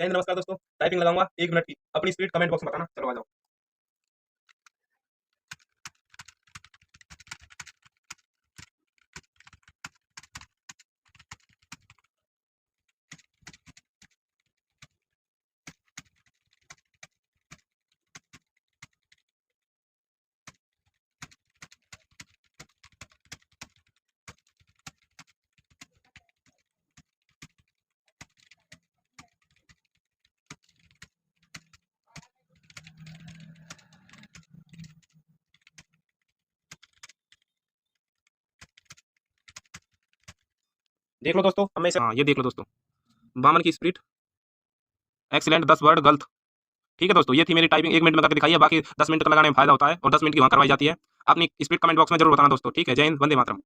जय हिंद, नमस्कार दोस्तों। टाइपिंग लगाऊंगा 1 मिनट की, अपनी स्पीड कमेंट बॉक्स में बताना। चलो आ जाओ। देख लो दोस्तों, अब मैं हाँ, ये देख लो दोस्तों, बामन की स्पीड एक्सीलेंट, 10 वर्ड गलत। ठीक है दोस्तों, ये थी मेरी टाइपिंग। 1 मिनट में करके दिखाई है, बाकी 10 मिनट तक लगाने में फायदा होता है और 10 मिनट की वहाँ करवाई जाती है। अपनी स्पीड कमेंट बॉक्स में जरूर बताना दोस्तों। ठीक है, जय हिंद, वंदे मातरम।